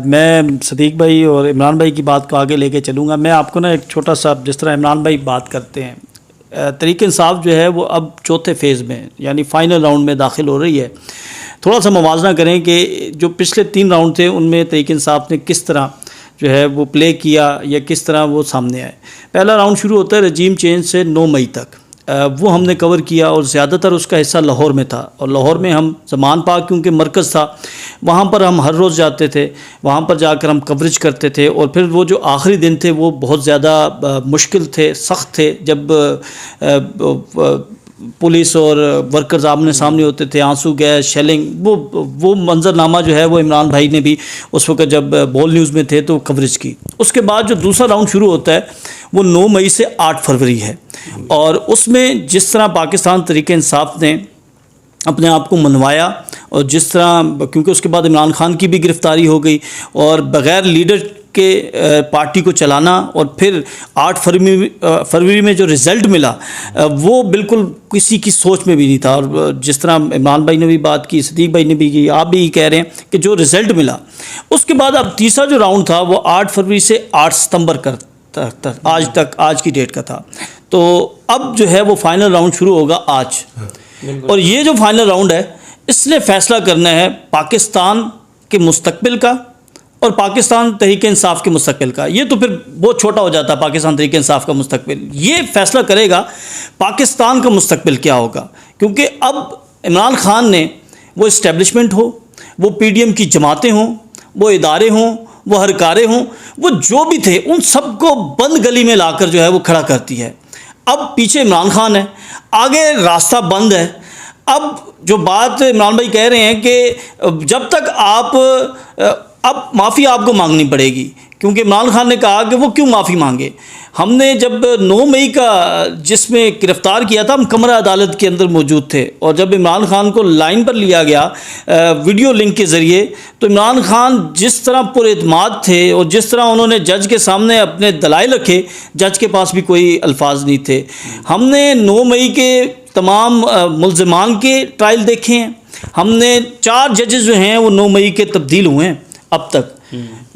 मैं सदीक भाई और इमरान भाई की बात को आगे लेके चलूँगा। मैं आपको ना एक छोटा सा, जिस तरह इमरान भाई बात करते हैं, तहरीक इंसाफ जो है वो अब चौथे फेज़ में यानी फ़ाइनल राउंड में दाखिल हो रही है। थोड़ा सा मुवाजना करें कि जो पिछले 3 राउंड थे उनमें तहरीक इंसाफ ने किस तरह जो है वो प्ले किया या किस तरह वो सामने आए। पहला राउंड शुरू होता है रजीम चेंज से 9 मई तक। वो हमने कवर किया और ज़्यादातर उसका हिस्सा लाहौर में था। और लाहौर में हम ज़मान पाक क्योंकि मरकज़ था, वहाँ पर हम हर रोज़ जाते थे, वहाँ पर जाकर हम कवरेज करते थे। और फिर वो जो आखिरी दिन थे वो बहुत ज़्यादा मुश्किल थे, सख्त थे, जब पुलिस और वर्कर्स आमने सामने होते थे, आंसू गैस, शेलिंग, वो मंजरनामा जो है वो इमरान भाई ने भी उस वक्त जब बॉल न्यूज़ में थे तो कवरेज की। उसके बाद जो दूसरा राउंड शुरू होता है वो 9 मई से 8 फरवरी है। और उसमें जिस तरह पाकिस्तान तहरीक इंसाफ ने अपने आप को मनवाया और जिस तरह, क्योंकि उसके बाद इमरान खान की भी गिरफ़्तारी हो गई और बग़ैर लीडर के पार्टी को चलाना, और फिर 8 फरवरी में जो रिज़ल्ट मिला वो बिल्कुल किसी की सोच में भी नहीं था। और जिस तरह इमरान भाई ने भी बात की, सदीक भाई ने भी की, आप भी कह रहे हैं कि जो रिज़ल्ट मिला उसके बाद अब तीसरा जो राउंड था वो 8 फरवरी से 8 सितंबर तक आज की डेट का था। तो अब जो है वो फाइनल राउंड शुरू होगा आज। और ये जो फाइनल राउंड है इसने फ़ैसला करना है पाकिस्तान के मुस्तकबिल का और पाकिस्तान तहरीक इंसाफ के मुस्तकबिल का। ये तो फिर बहुत छोटा हो जाता है, पाकिस्तान तहरीक इंसाफ का मुस्तकबिल। ये फ़ैसला करेगा पाकिस्तान का मुस्तकबिल क्या होगा, क्योंकि अब इमरान खान ने, वो इस्टेब्लिशमेंट हो, वो PDM की जमातें हों, वो इदारे हों, वो हरकारें हों, वो जो भी थे उन सबको बंद गली में लाकर जो है वो खड़ा करती है। अब पीछे इमरान खान है, आगे रास्ता बंद है। अब जो बात इमरान भाई कह रहे हैं कि जब तक अब माफ़ी आपको मांगनी पड़ेगी, क्योंकि इमरान खान ने कहा कि वो क्यों माफ़ी मांगे। हमने जब 9 मई का जिसमें गिरफ़्तार किया था, हम कमरा अदालत के अंदर मौजूद थे, और जब इमरान खान को लाइन पर लिया गया वीडियो लिंक के ज़रिए, तो इमरान खान जिस तरह पुरएतमाद थे और जिस तरह उन्होंने जज के सामने अपने दलाइल रखे, जज के पास भी कोई अल्फाज नहीं थे। हमने 9 मई के तमाम मुल्ज़िमान के ट्रायल देखे हैं। हमने 4 जजेस जो हैं वो 9 मई के तब्दील हुए हैं अब तक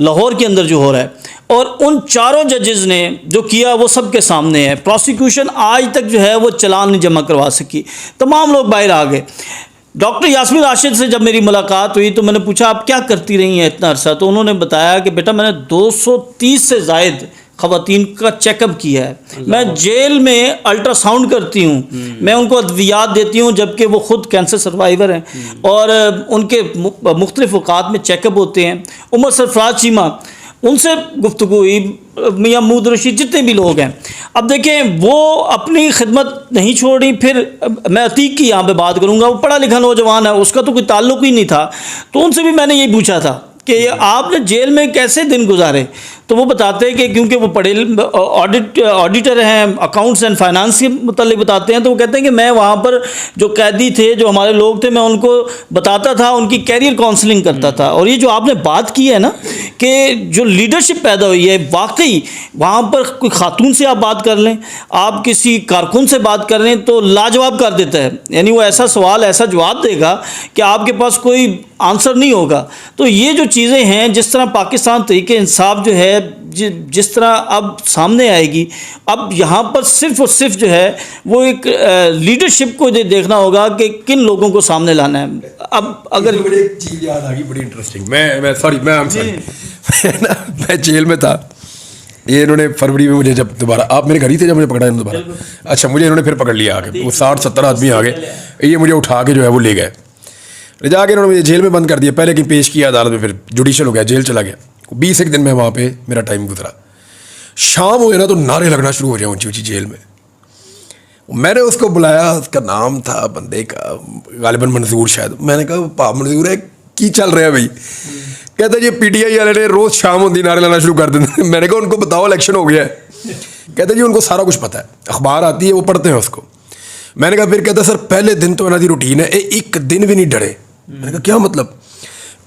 लाहौर के अंदर जो हो रहा है, और उन 4 जजेस ने जो किया वो सब के सामने है। प्रोसिक्यूशन आज तक जो है वो चालान नहीं जमा करवा सकी, तमाम लोग बाहर आ गए। डॉक्टर यास्मीन राशिद से जब मेरी मुलाकात हुई तो मैंने पूछा आप क्या करती रही हैं इतना अरसा, तो उन्होंने बताया कि बेटा मैंने 230 से ज़ायद ख़वातीन का चेकअप किया है, मैं जेल में अल्ट्रासाउंड करती हूँ, मैं उनको अद्वियात देती हूँ, जबकि वो ख़ुद कैंसर सर्वाइवर हैं, और उनके मुख्तलिफ़ औक़ात में चेकअप होते हैं। उमर सरफराज चीमा, उनसे गुफ्तगू हुई, मियाँ महमूद रशीद, जितने भी लोग हैं। अब देखें वो अपनी खिदमत नहीं छोड़ी। फिर मैं अतीक की यहाँ पे बात करूँगा, वो पढ़ा लिखा नौजवान है, उसका तो कोई ताल्लुक़ ही नहीं था, तो उनसे भी मैंने यही पूछा था कि आपने जेल में कैसे दिन गुजारे, तो वो बताते हैं कि क्योंकि वो पढ़े ऑडिटर हैं, अकाउंट्स एंड फाइनेंस के मतलब बताते हैं, तो वो कहते हैं कि मैं वहाँ पर जो कैदी थे, जो हमारे लोग थे, मैं उनको बताता था, उनकी कैरियर काउंसलिंग करता था। और ये जो आपने बात की है ना कि जो लीडरशिप पैदा हुई है, वाकई वहाँ पर कोई खातून से आप बात कर लें, आप किसी कारकुन से बात कर लें तो लाजवाब कर देता है, यानी वो ऐसा सवाल, ऐसा जवाब देगा कि आपके पास कोई आंसर नहीं होगा। तो ये जो चीज़ें हैं, जिस तरह पाकिस्तान तहरीक इंसाफ जो है जिस तरह अब सामने आएगी, अब यहाँ पर सिर्फ और सिर्फ जो है वो एक लीडरशिप को देखना होगा कि किन लोगों को सामने लाना है। अब अगर बड़ी एक चीज़ याद आ गई बड़ी इंटरेस्टिंग, मैं जेल में था, ये इन्होंने फरवरी में मुझे जब दोबारा, आप मेरे घर ही थे जब मुझे पकड़ा इन्होंने दोबारा, अच्छा मुझे इन्होंने फिर पकड़ लिया आके, वो 60-70 आदमी आ गए, ये मुझे उठा के जो है वो ले गए, ले जाके इन्होंने मुझे जेल में बंद कर दिया। पहले कि पेश किया अदालत में, फिर जुडिशल हो गया, जेल चला गया। 20 एक दिन में वहाँ पे मेरा टाइम गुजरा। शाम हो गया ना तो नारे लगना शुरू हो जाए ऊँची ऊँची जेल में। मैंने उसको बुलाया, उसका नाम था बंदे का गालिबन मंजूर शायद, मैंने कहा पाप मंजूर है की चल रहा है भाई? कहता जी PTI वाले ने रोज़ शाम होती नारे लाना शुरू कर देते। मैंने कहा उनको बताओ इलेक्शन हो गया है। कहते जी उनको सारा कुछ पता है, अखबार आती है वो पढ़ते हैं उसको। मैंने कहा फिर? कहता सर पहले दिन तो इन्हों की रूटीन है, एक दिन भी नहीं डरे। मैंने कहा क्या मतलब?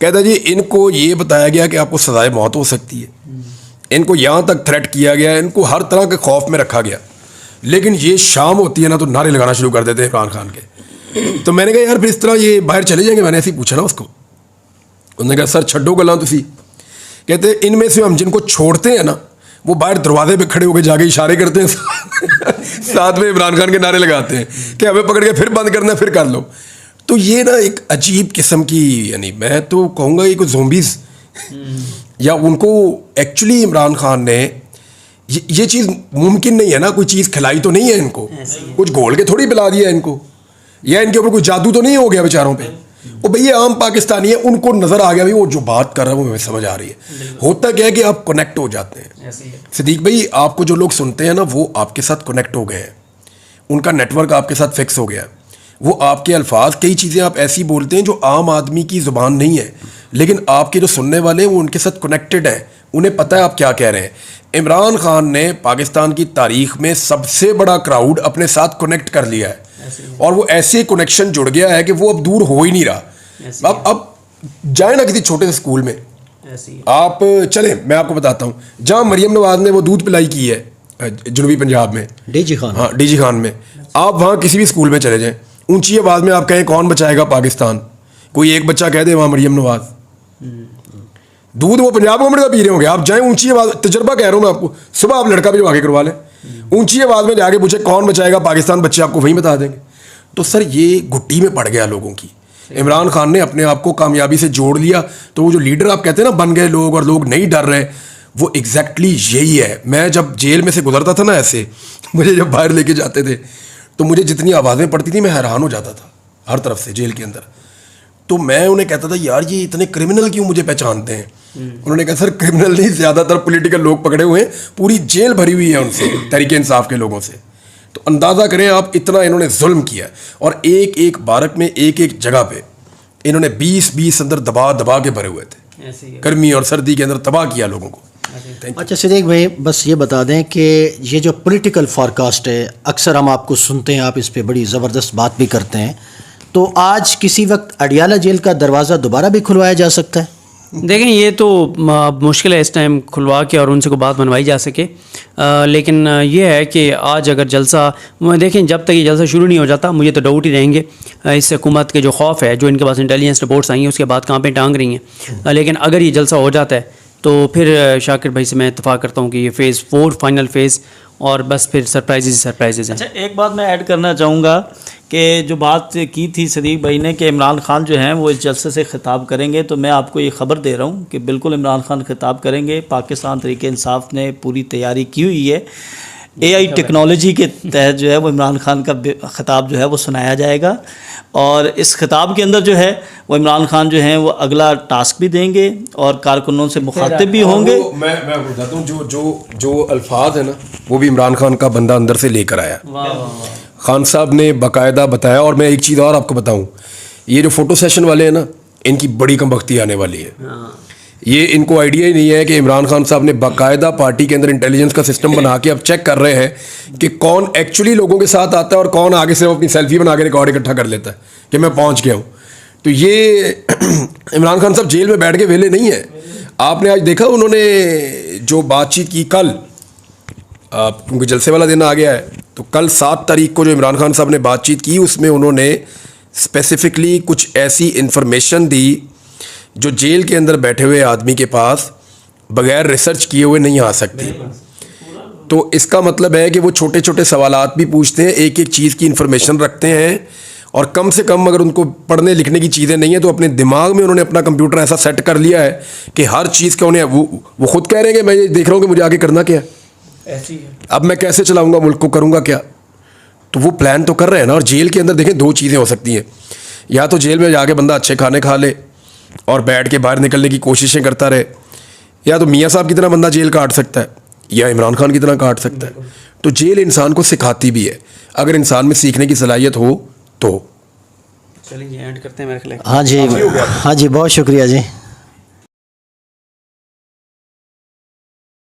कहता जी इनको ये बताया गया कि आपको सजाए मौत हो सकती है, इनको यहाँ तक थ्रेट किया गया, इनको हर तरह के खौफ में रखा गया, लेकिन ये शाम होती है ना तो नारे लगाना शुरू कर देते हैं इमरान खान के। तो मैंने कहा यार फिर इस तरह ये बाहर चले जाएंगे? मैंने ऐसे ही पूछा ना उसको। उन्होंने कहा सर छड्डो गल्लां तुसी। कहते इनमें से हम जिनको छोड़ते हैं ना वो बाहर दरवाजे पे खड़े होकर जाके इशारे करते हैं साथ में इमरान खान के नारे लगाते हैं कि हमें पकड़ के फिर बंद करना है, फिर कर लो। तो ये ना एक अजीब किस्म की, यानी मैं तो कहूँगा ये कोई ज़ोंबीज़ या उनको एक्चुअली इमरान खान ने ये चीज़ मुमकिन नहीं है ना, कोई चीज़ खिलाई तो नहीं है इनको, कुछ घोल के थोड़ी पिला दिया इनको, या इनके ऊपर कोई जादू तो नहीं हो गया बेचारों पे। वो भैया आम पाकिस्तानी है, उनको नज़र आ गया भाई वो जो बात कर रहा है वो हमें समझ आ रही है। होता क्या है कि आप कनेक्ट हो जाते हैं। सिद्दीक भाई, आपको जो लोग सुनते हैं ना वो आपके साथ कनेक्ट हो गए हैं, उनका नेटवर्क आपके साथ फिक्स हो गया है। वो आपके अल्फाज, कई चीज़ें आप ऐसी बोलते हैं जो आम आदमी की ज़ुबान नहीं है, लेकिन आपके जो सुनने वाले हैं वो उनके साथ कनेक्टेड है, उन्हें पता है आप क्या कह रहे हैं। इमरान खान ने पाकिस्तान की तारीख में सबसे बड़ा क्राउड अपने साथ कनेक्ट कर लिया है, और वो ऐसे कनेक्शन जुड़ गया है कि वो अब दूर हो ही नहीं रहा। अब जाए ना किसी छोटे से स्कूल में, आप चलें, मैं आपको बताता हूँ, जहाँ मरियम नवाज ने वो दूध पिलाई की है जनूबी पंजाब में, डीजी खान, हाँ डीजी खान में, आप वहाँ किसी भी स्कूल में चले जाएं, ऊंची आवाज़ में आप कहें कौन बचाएगा पाकिस्तान, कोई एक बच्चा कह दे वहाँ मरियम नवाज। दूध वो पंजाब गवर्नमेंट का पी रहे होंगे, आप जाएं ऊंची आवाज़, तजर्बा कह रहा हूँ मैं आपको, सुबह आप लड़का भी जो आगे करवा लें, ऊंची आवाज़ में जाके पूछे कौन बचाएगा पाकिस्तान, बच्चे आपको वहीं बता देंगे। तो सर ये घुट्टी में पड़ गया लोगों की। इमरान खान ने अपने आप को कामयाबी से जोड़ लिया, तो वो जो लीडर आप कहते हैं ना बन गए लोग और लोग नहीं डर रहे, वो एग्जैक्टली यही है। मैं जब जेल में से गुजरता था ना ऐसे, मुझे जब बाहर लेके जाते थे तो मुझे जितनी आवाज़ें पड़ती थी मैं हैरान हो जाता था हर तरफ से जेल के अंदर। तो मैं उन्हें कहता था यार ये इतने क्रिमिनल क्यों मुझे पहचानते हैं। उन्होंने कहा सर क्रिमिनल नहीं, ज़्यादातर पॉलिटिकल लोग पकड़े हुए हैं, पूरी जेल भरी हुई है उनसे, तहरीक इंसाफ के लोगों से। तो अंदाज़ा करें आप, इतना इन्होंने जुल्म किया, और एक एक बारक में एक एक जगह पे इन्होंने 20-20 अंदर दबा दबा के भरे हुए थे, गर्मी और सर्दी के अंदर तबाह किया लोगों को। अच्छा सिद्दीक भाई, बस ये बता दें कि ये जो पॉलिटिकल फोरकास्ट है, अक्सर हम आपको सुनते हैं, आप इस पे बड़ी ज़बरदस्त बात भी करते हैं, तो आज किसी वक्त अडियाला जेल का दरवाज़ा दोबारा भी खुलवाया जा सकता है? देखें ये तो मुश्किल है इस टाइम खुलवा के और उनसे को बात बनवाई जा सके, लेकिन ये है कि आज अगर जलसा देखें, जब तक ये जलसा शुरू नहीं हो जाता मुझे तो डाउट ही रहेंगे। इस हुकूमत के जो खौफ है, जो इनके पास इंटेलिजेंस रिपोर्ट्स आई हैं उसके बाद कहाँ पे टांग रही हैं, लेकिन अगर ये जलसा हो जाता है तो फिर शाकिर भाई से मैं इत्तेफाक करता हूँ कि ये फ़ेज़ 4 फाइनल फ़ेज़, और बस फिर सरप्राइजेज हैं। अच्छा, एक बात मैं ऐड करना चाहूँगा कि जो बात की थी सदीक भाई ने कि इमरान खान जो हैं वो इस जलसे से ख़िताब करेंगे, तो मैं आपको ये ख़बर दे रहा हूँ कि बिल्कुल इमरान खान ख़िताब करेंगे। पाकिस्तान तहरीक इंसाफ ने पूरी तैयारी की हुई है, AI टेक्नोलॉजी के तहत जो है वो इमरान खान का ख़िताब जो है वो सुनाया जाएगा, और इस ख़िताब के अंदर जो है वो इमरान खान जो हैं वो अगला टास्क भी देंगे और कारकुनों से मुखातिब भी होंगे। मैं बताता हूँ, जो अल्फाज है ना वो भी इमरान खान का बंदा अंदर से लेकर आया। खान साहब ने बाकायदा बताया। और मैं एक चीज़ और आपको बताऊँ, ये जो फ़ोटो सेशन वाले हैं ना, इनकी बड़ी कमबख्ती आने वाली है। ये इनको आइडिया ही नहीं है कि इमरान खान साहब ने बाकायदा पार्टी के अंदर इंटेलिजेंस का सिस्टम बना के अब चेक कर रहे हैं कि कौन एक्चुअली लोगों के साथ आता है और कौन आगे से अपनी सेल्फी बना के रिकॉर्ड इकट्ठा कर लेता है कि मैं पहुंच गया हूं। तो ये इमरान खान साहब जेल में बैठ के वेले नहीं है। आपने आज देखा उन्होंने जो बातचीत की कल, क्योंकि जलसे वाला दिन आ गया है, तो कल 7 तारीख को जो इमरान खान साहब ने बातचीत की उसमें उन्होंने स्पेसिफिकली कुछ ऐसी इंफॉर्मेशन दी जो जेल के अंदर बैठे हुए आदमी के पास बगैर रिसर्च किए हुए नहीं आ सकती। तो इसका मतलब है कि वो छोटे छोटे सवालात भी पूछते हैं, एक एक चीज़ की इन्फॉर्मेशन रखते हैं, और कम से कम अगर उनको पढ़ने लिखने की चीज़ें नहीं है तो अपने दिमाग में उन्होंने अपना कंप्यूटर ऐसा सेट कर लिया है कि हर चीज़ का उन्हें वो खुद कह रहे हैं कि मैं ये देख रहा हूँ कि मुझे आगे करना क्या है, ऐसी है, अब मैं कैसे चलाऊँगा मुल्क को, करूँगा क्या। तो वो प्लान तो कर रहे हैं ना। और जेल के अंदर देखें 2 चीज़ें हो सकती हैं, या तो जेल में जाके बंदा अच्छे खाने खा ले और बैठ के बाहर निकलने की कोशिशें करता रहे, या तो मियाँ साहब की तरह बंदा जेल काट सकता है या इमरान खान की तरह काट सकता है। तो जेल इंसान को सिखाती भी है, अगर इंसान में सीखने की सलाहियत हो तो। चलिए एंड करते हैं मेरे ख्याल। हाँ जी, बहुत शुक्रिया जी।